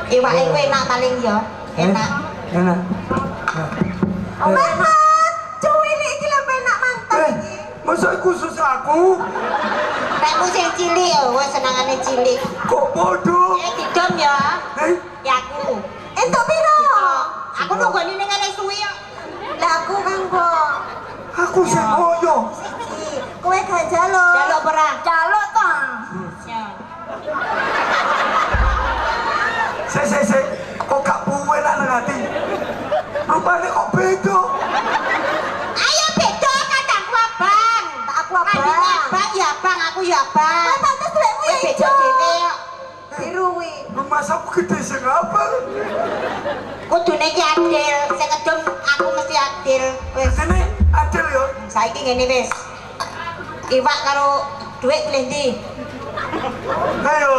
Iwake kuwi enak paling ya. Enak. Enak. Mantap. Cuwili iki lho enak mantap iki. Masa khusus aku? Rekmu sing cilik yo, wis senengane cilik. Kok bodoh? Didom ya. Ya aku. Entuk piro? Aku nunggoni ning ngene suwi kok. Lah aku kan kok. Aku sing koyo. Siji. Kowe gak jaluk. Jaluk ora? Jaluk to. Ya. Se. Kok gak puwe lah nang ati? Rupane kok beda. Ayo beda kadangku abang. Aku abang ya abang, aku ya abang. Kowe pantes duwekmu ya ijo. Dhewe kok. Biru kuwi. Mas aku gede sing apa? Kudune iki adil, sing ngedum aku mesti adil. Wis. Sini adil yo. Saiki ngene wis. Iwak karo dhuwit pilih ndi? Ayo.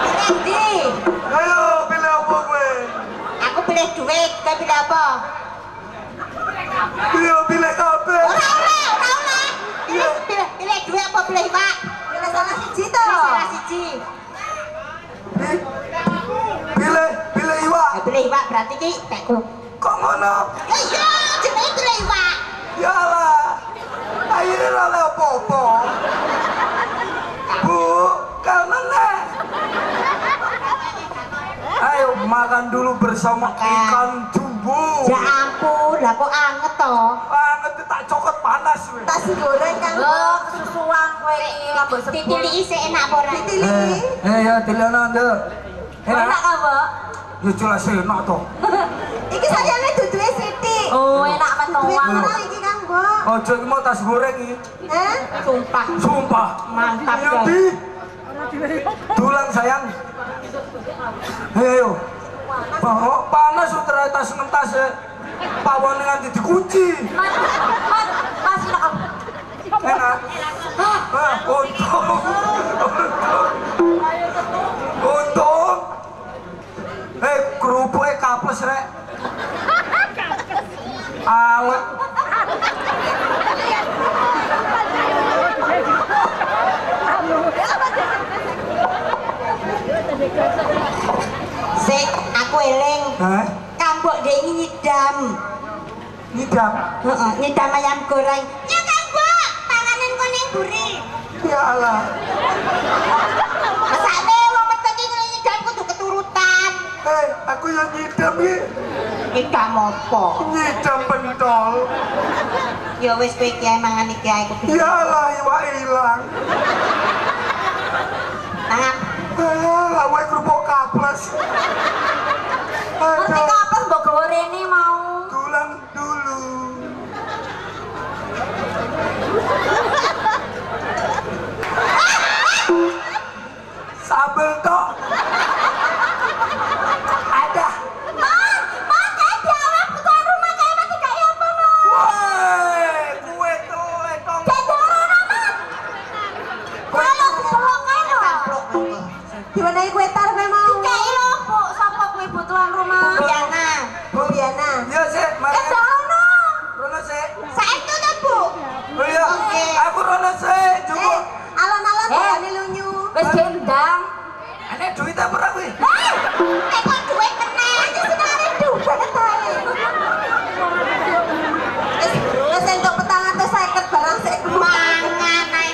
Pilih ndi? Ayo pilih apa kowe? Aku pilih dhuwit, kowe pilih apa? Pilih kabeh. Ora oleh. Pilih dhuwit apa pilih iwak? Pilih salah siji to. Salah siji. Pilih iwak. Pilih iwak berarti ki tekku. Kok ngono? Iya, jenenge pilih iwak. Yalah. Akhirnya oleh apa-apa. Bu, karena ayo makan dulu bersama ikan jumbo. Ya ampun, lah kok anget to? Banget tak cokot panas weh. Tas goreng kan. Oh, kesusuan kowe iki ambek ditiliki sik enak apa ora? Ditiliki. Ya tilana nduk. Enak apa? Ya jelas enak to. Iki sayane duduke sithik. Oh, enak mentoang. Iki kan, Mbok. Ojo iki mau tas goreng iki. Sumpah. Sumpah. Mantap ya. Tulang sayang. Ayo. Bahwa panas utara tas ngentas ya. Pawon nganti dikunci. Mas Enak. Untung. Kerupuknya kaples rek. Awet. Sik, aku eling. Kambok dhek iki nyidam. Nyidam? Heeh, nyidam ayam goreng. Ya kambok, panganan kuning buri. Ya Allah. Mesake wong metu iki nyidam kudu keturutan. Aku yang nyidam iki. Nyidam apa? Nyidam pentol. Ya wis kowe iki ae mangan iki ae kudu. Ya Allah, iwak ilang. Tangan. Lawe kerupuk kaples. Ngerti kapes mbok gawa rene mau. Tulang dulu. Sambel tok. Ada. Mas, saya diawak bukan rumah saya masih kayak apa, Mas? Woi, kue telek dong. Jadorana, Mas. Kalau dibawa kae lho. Diwenehi kue tar kowe mau. Dikei lho, Bu. Sapa kuwi butuhan rumah? Biana. Bu Biana. Iya, Sik. Rono. Rono, Sik. Saentu to, Bu? Oh iya. Oke. Aku Rono, Sik. Coba. Alon-alon bakane lunyu. Wis diundang. Ane duit apa ora kuwi? Nek kok duit meneh, iki senare duit ae. Wis entuk 450 barang sik mangan ae.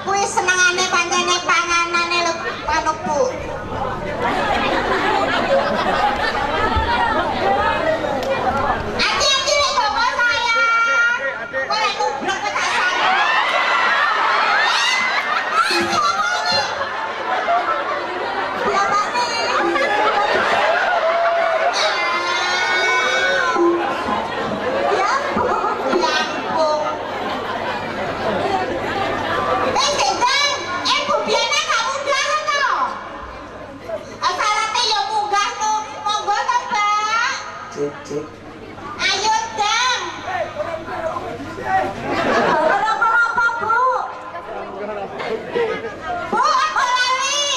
Kuwi senengane pancene panganane lho, anu Bu. Hati-hati nek bawa saya. Kok lek tublek kok tak sayang. Cik. Ayo dang. Kenapa, Bu? Bu, aku lali.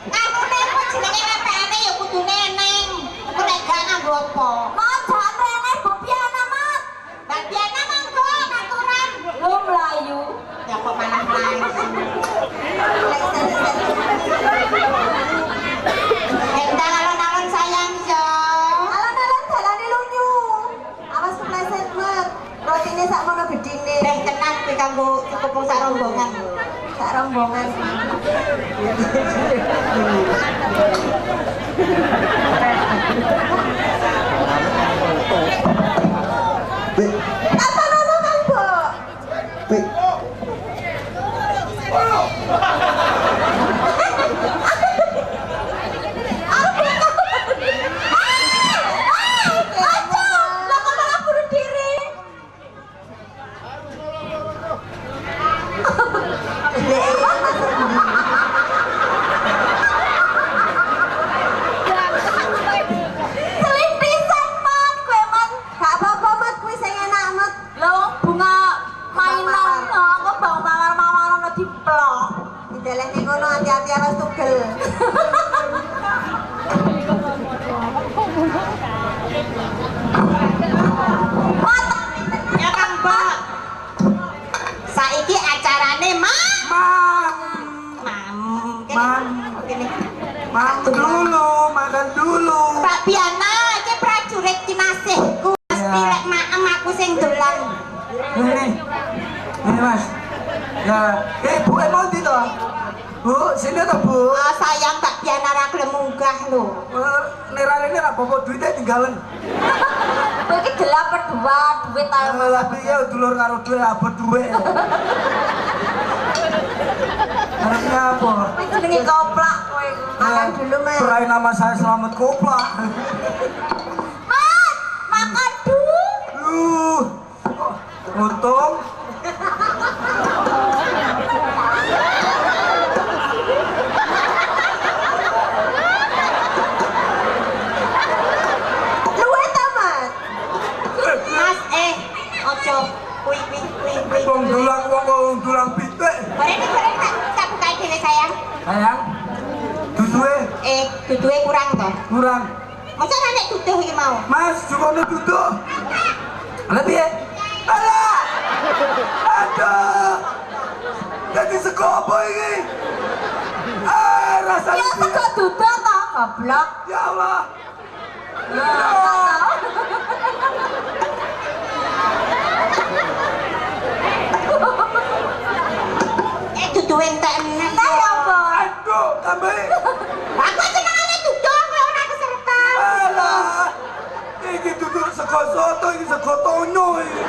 Kamu nepo jenenge WPN ya kudu neneng. Aku lek gak nganggo apa? Mojoan rene Bu Piana, Mas. Mbak Piana monggo aturan. Lu mlayu. Ya kok malah mlayu. rombongan. Sak rombongan. Apa nono kan, Bu? Hati-hati harus tugel. Ya Kang Mbak. Saiki acarane makan dulu. Pak Biana, iki prajurit kinasihku. Mesti lek maem aku sing dolan. Ini Mas. Ya, Bu mau di toh? Bu, sini toh Bu. Oh, sayang Pak Biana ra gelem munggah lho. Nerane ra apa-apa duitnya tinggalan. Kowe iki gelap berdua duit ae. Tapi ya dulur karo duit apa duit. Harusnya apa? Kowe jenenge koplak kowe. Makan dulu, Mas. Berai nama saya Selamat Koplak. Mas, makan dulu. Untung. Wong dulang pitik. Bareng tak bukain dhewe sayang. Sayang. Duduhe. Duduhe kurang to? Kurang. Masa nek duduh iki mau? Mas, cukup duduh. Lah piye? Alah. Aduh. Dadi sego apa iki? Rasane. Ya sego duduh to, goblok. Ya Allah. Duduh entek enek ta ya apa? Aduh, tambah. Aku senengane duduh kok ora kesertan. Alah. Iki duduh sego soto, iki sego tonyo iki.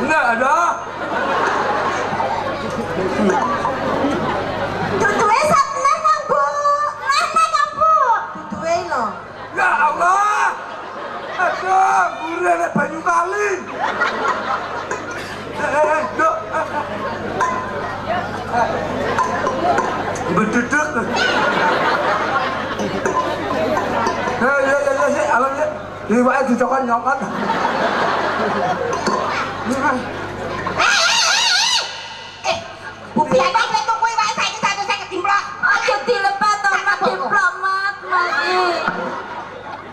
Enggak ada. Duduhe sakmen Kang Bu. Enek Kang Bu. Duduhe lho. Ya Allah. Aduh, gurih nek banyu kali. Dok. Bededek. Ya, sih, alam ya. Iwake dicokot nyokot. Bu Biana kowe tuku iwak saiki 150 dimplok. Aja dilepet to, Mak dimplok mat.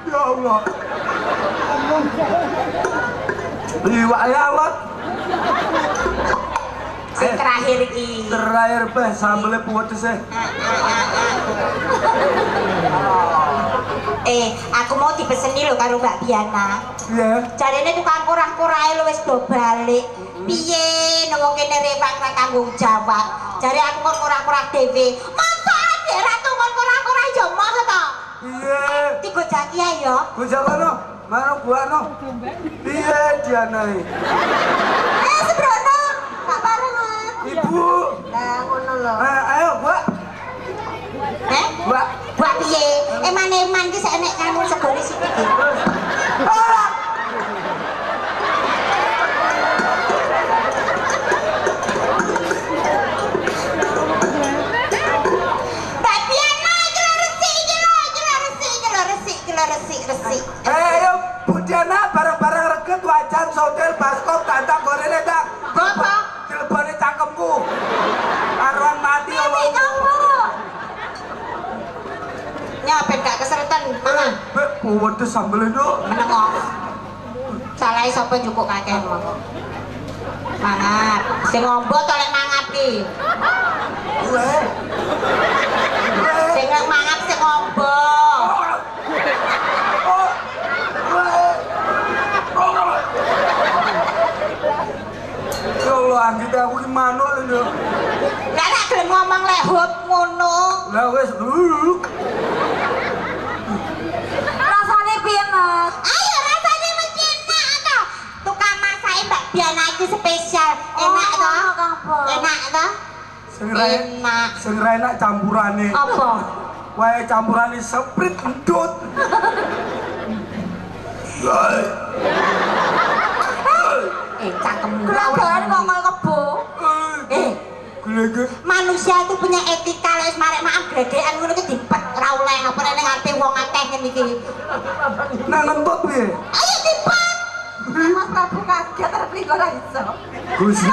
Ya Allah. Iwak ya Allah. Sing terakhir iki. Terakhir beh sambelnya puwetese. Aku mau dipeseni lho karo Mbak Biana. Iya. Jarene tukang kurang-kurae lho wis do balik. Piye nek wong kene rewang ra tanggung jawab. Jare aku kok kurang-kurang dhewe. Masa dhek ra tukang kurang-kurang ya mos to. Iya. Digojaki ae ya. Gojakono, mana buano? Iya Diana. Sembrono. Gak bareng, Mas. Ibu. Lah ngono lho. Ayo, Mbak. Mbak. Buat piye? Eman-eman ki sak nek kamu segone sithik iki. Resik. Ayo, Bu Diana bareng-bareng reget wajan hotel baskop tantang gorene tak. Apa? Telepone cangkemku. Karuan mati ya wong. Nyapet gak keseretan, mangan. Wedes sambel nduk. Menengo. Salahe sapa njukuk kakek monggo. Mangat. Sing ngombo to lek mangat ki. Sing mangat sing ngombo. anggit aku gimana lho. Lah nek gelem ngomong lek hop ngono. Lah wis Rasane piye, Mas? Ayo rasane mesti enak to. Tukang masake Mbak Diana iki spesial. Enak to? Enak to? Sing ra enak campurane. Apa? Wae campurane seprit endut. Cangkemmu. Kelabaran ngomong kebo. Glege. Manusia itu punya etika, wis marek maaf gregekan ngono ki dipet ra oleh apa nek ngarep wong akeh ngene iki. Nang ngentut piye? Ayo dipet. Mas Prabu kaget tapi kok ora iso. Gusti.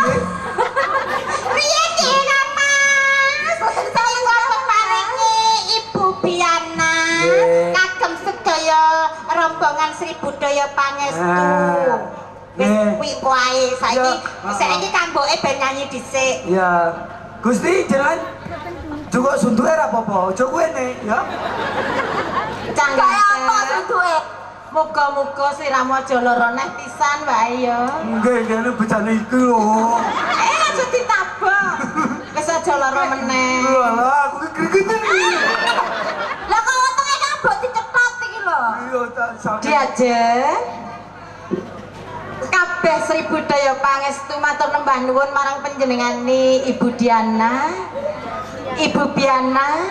Piye dina Mas? Saling ngomong paringi Ibu Biana kagem sedaya rombongan Sri Budaya Pangestu. Wis kuwi wae saiki kamboke ben nyanyi dhisik. Ya. Gusti jalan. Juga suntuke ra apa-apa. Aja kuwene ya. Kaya apa suntuke? Muga-muga sliramu aja lara neh pisan wae ya. Nggih, ngene becane iki lho. Aja ditabok. Wis aja lara meneh. Alah, aku ki gregeten iki. Lah kok wetenge kabok dicetot iki lho. Iya, tak sampe. Diajen. Kabeh Sri Budaya Pangestu matur nembah nuwun marang panjenengane Ibu Diana, Ibu Biana,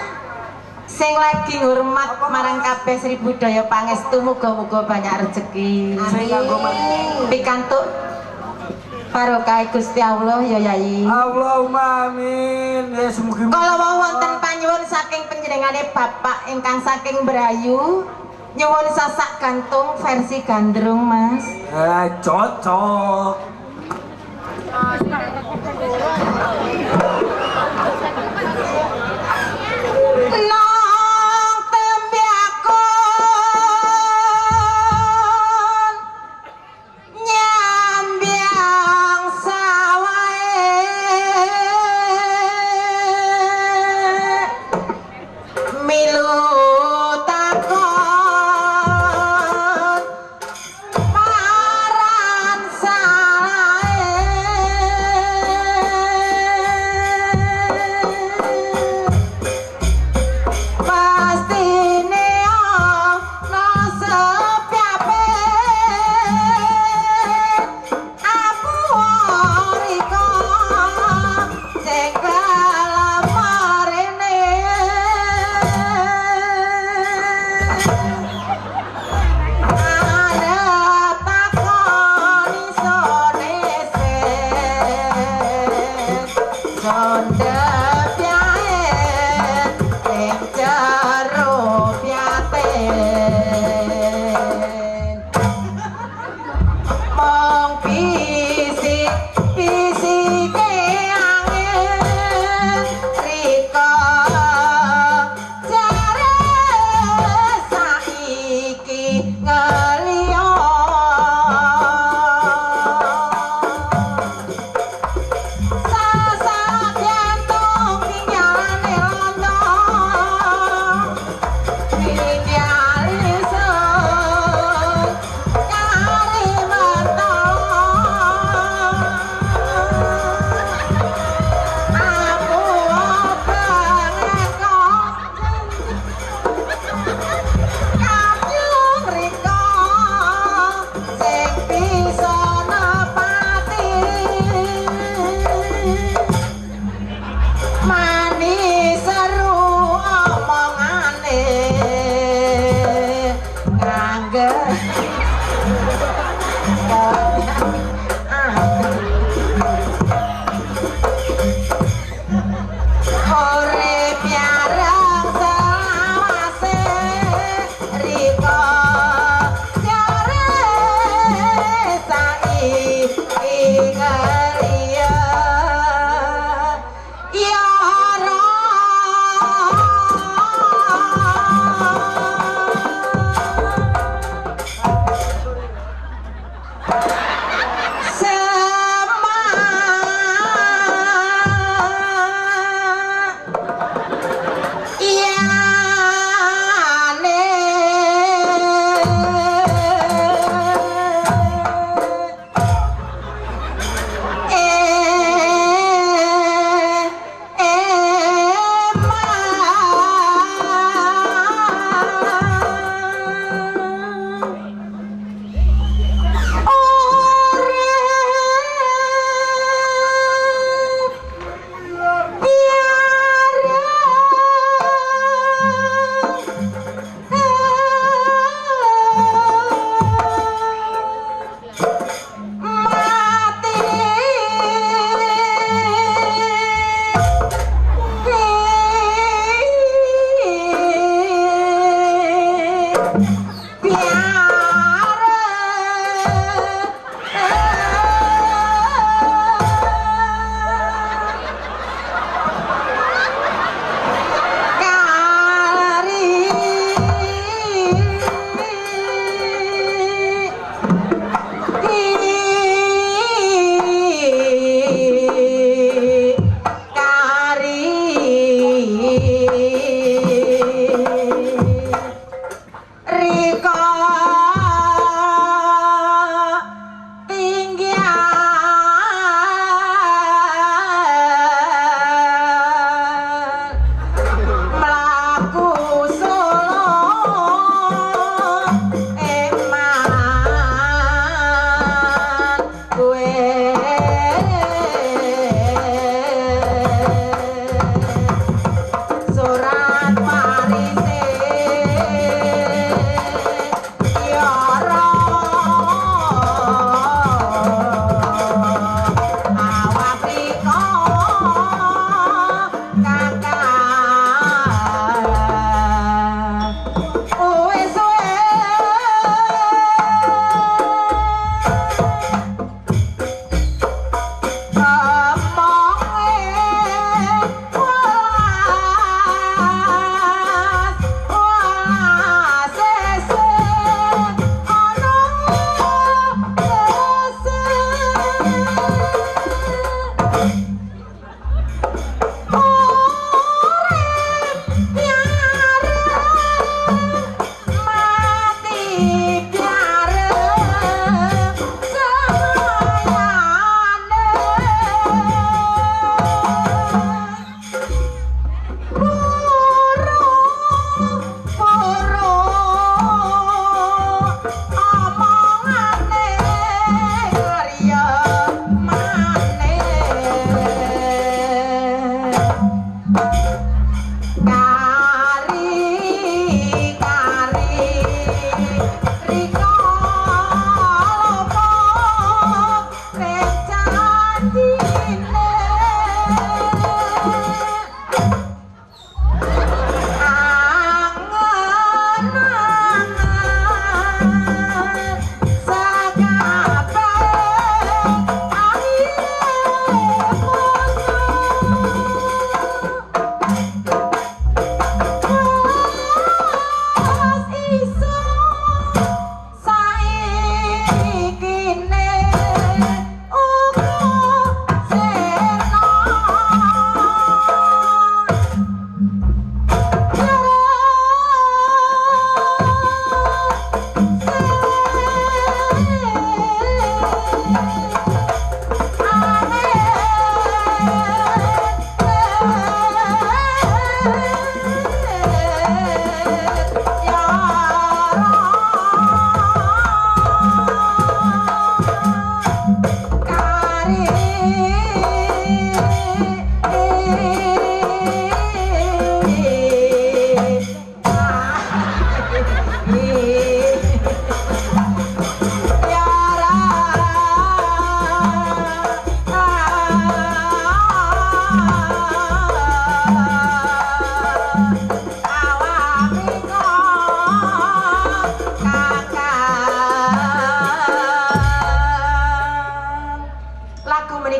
sing lagi ngurmat marang kabeh Sri Budaya Pangestu, muga-muga banyak rezeki. Pikantuk barokah Gusti Allah ya Yayi. Allahumma amin. Ya semoga. Kala wonten panyuwun saking panjenengane Bapak ingkang saking Brayu, nyuwun sasak gantung versi gandrung, Mas. Cocok. Nang tembiakon nyambyang sawae milu takon paran salae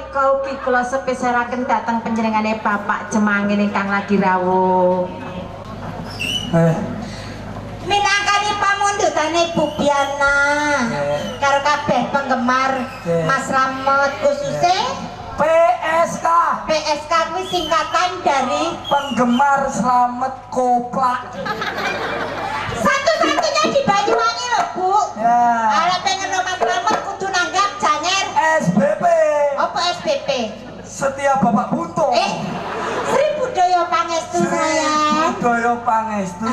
menika ugi kula sepesaraken dhateng panjenengane Bapak Jemangin ingkang lagi rawuh. Minangkani pamundhutane Ibu Biana karo kabeh penggemar Mas Slamet khususnya PSK kuwi singkatan dari penggemar Slamet Koplak. Satu-satunya di Banyuwangi lho, Bu. Ya. Arep pengen Mas Slamet kudu nanggap Janger SBP. apa SBP? Setia Bapak Buntung. Sri Budaya Pangestu sayang. Budaya Pangestu.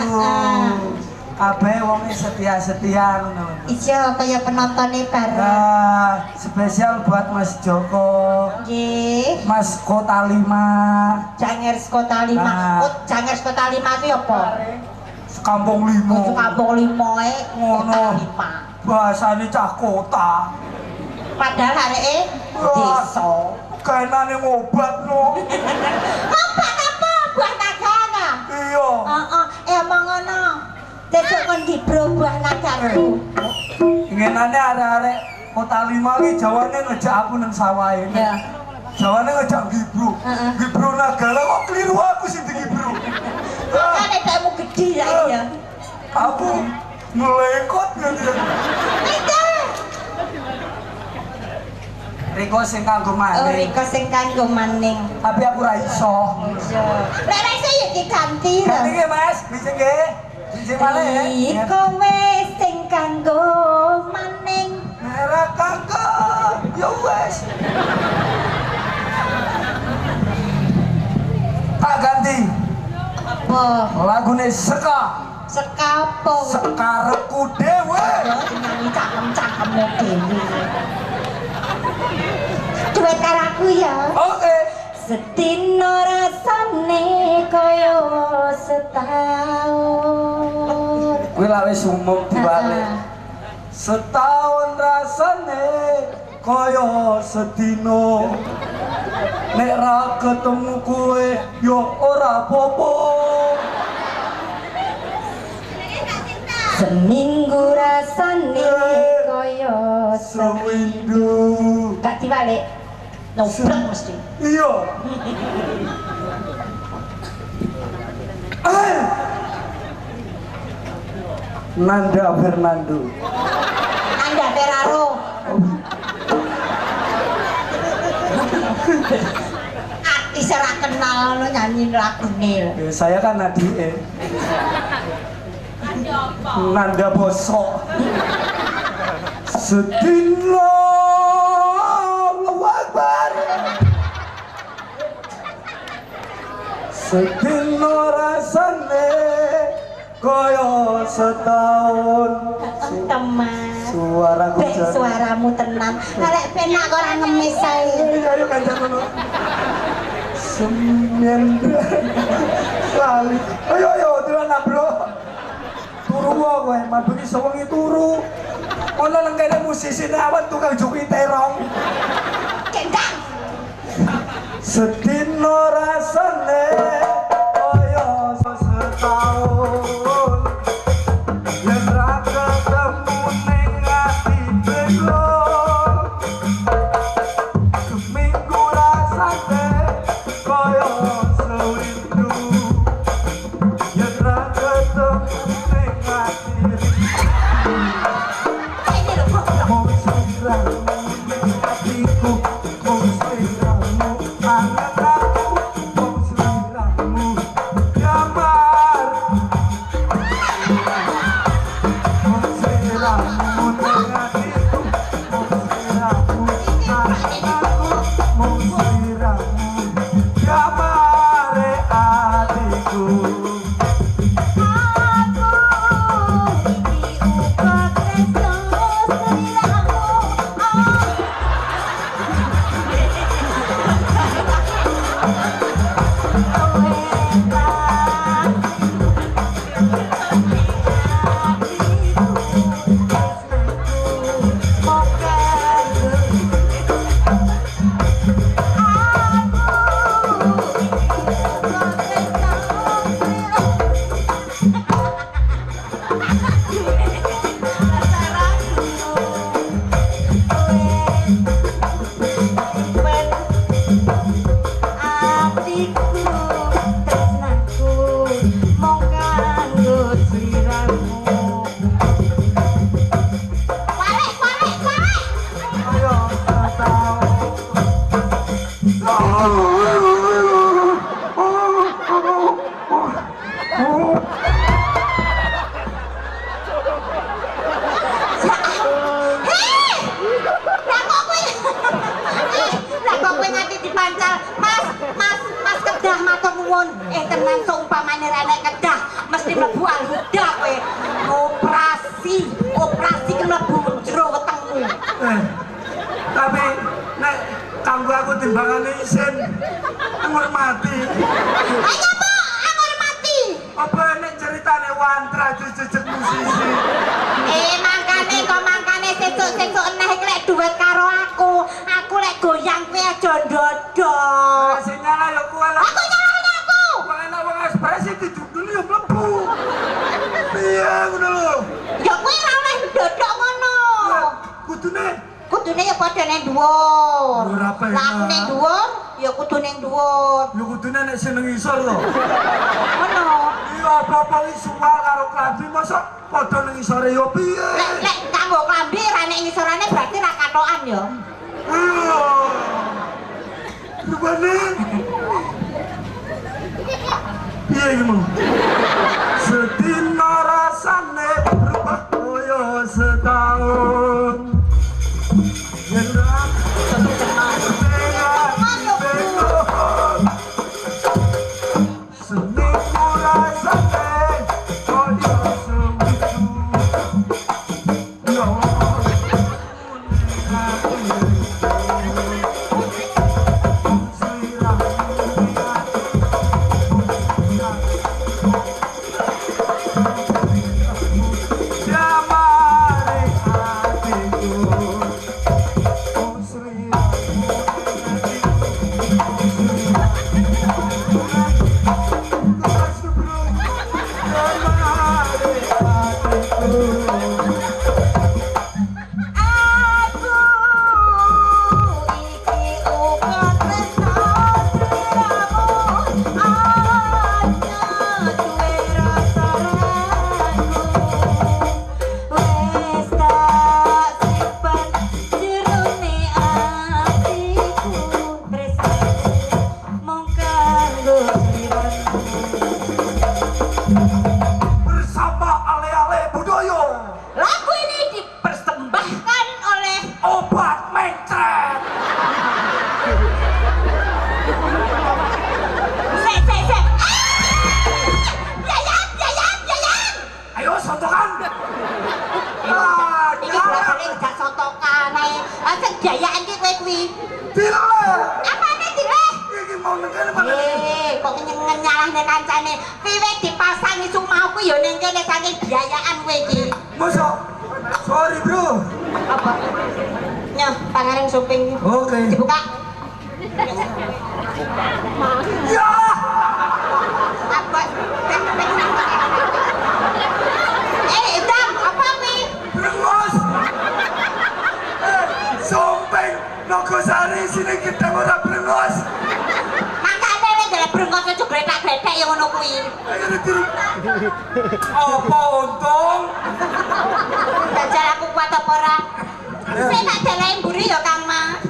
Kabeh wonge setia-setia ngono. Iya, kaya penontonnya bareng. Nah, spesial buat Mas Joko. Nggih. Mas Kota 5. Janger Kota 5. Nah. Janger Kota 5 kuwi apa? Kampung Limo. Kampung Limo Ngono. Kota 5. Bahasane cah kota. Padahal areke desa. Kainane ngobatno. Apa buah naga? Iya. Emang ngono. Besok kon dibro buah nagaku. Ingenane arek-arek Kota 5 iki jawane ngejak aku nang sawah ini. Ya. Jawane ngejak gibro. Gibro Nagara kok keliru aku sing digibro. Makane kamu gede ya iya. Aku melengkot gitu. Riko sing kanggo maning. Riko sing kanggo maning. Tapi aku ra iso. Lah ra iso ya diganti lho. Ganti nggih, Mas. Bisa nggih. Bisa malih ya. Riko wis sing kanggo maning. Merah kanggo. Ya wes. Tak ganti. Apa? Lagune Seka. Sekapo. Sekarepku dhewe. Nyanyi cangkem-cangkemmu dhewe. Duet karo aku ya. Oke. Sedina rasane kaya setahun. Kuwi lak wis umum dibalik. Setahun rasane kaya sedina. Nek ra ketemu kowe yo ora apa-apa. Seminggu rasane kaya Sewindu. gak dibalik. Nobleng mesti. Iya. Nanda Fernando. Anda Ferraro. Artis ora kenal lo nyanyi lagune. Saya kan adike. Nanda Bosok. Sedina Allahu Akbar. Sedina rasane kaya setahun. Teman. Suaraku Bek suaramu tenan. Arek penak kok ora ngemis ae. Ayo kancan ngono. Semendra. Lali. Ayo tuan bro. Turu kowe, mabengi sewengi turu. Ono nang kene musisi awan tukang juki terong. Kendang. Sedina rasane kaya setahun. Yen ra ketemu ning ati belo. Seminggu rasane kaya sewindu. Yen ra ketemu ning ati mung sliramu atiku mung sliramu angen aku mung sliramu nuwun. Tenan seumpamane ra nek kedah mesti mlebu Al-Huda kowe. Operasi mlebu jero wetengmu. Tapi nek kanggo aku timbangane isin ngurmati. Ayo po, ngurmati. Apa nek ceritane wantra jejeg musisi. Mangkane sesuk eneh iki lek duet karo aku. Aku lek goyang kowe aja ndodok. Sing nyala ya kowe lah. Aku nyalahne aku. Wong enak wong ekspresi didudul ya mlebu. Piye ngono lho. Ya kowe ora oleh ndodok ngono. Kudune ya padha ning dhuwur. Ora apa Lah aku ning dhuwur, ya kudu ning dhuwur. Ya kudune nek sing nang isor lho. Ngono. Iya apa-apa visual karo klambi mosok padha nang isore ya piye? Lek kanggo klambi ra nek ngisorane berarti ra katokan ya. Rupane piye iki mau? Sedina rasane berubah koyo setahun. Jendak seminggu rasane koyo seminggu. Ya bersama ale-ale budaya. Lagu ini dipersembahkan oleh Obat mencret. Sek. Yayan. Ayo sontokan. Iki rasane gak sotokan ae. Sing biayaan iki kowe kuwi. Dile. Apane dileh? Iki mau nang kene mana? Kok nyalahne kancane. Wiwit dipasangi sumauku ya ning kene saking biayaan kowe iki. Mosok. Sorry, Bro. Apa? Nyoh, pangaring suping. Oke. Dibuka. Ya. Apa? Dam, apa nih? Brengos. Sompeng Nogosari sini kita ora brengos. Makane nek jare brengos aja gletak-gletak ya ngono kuwi. Ayo ditiru. Apa untung? Dajal aku kuat apa ora? Saya tak jalain mburi ya Kang Mas.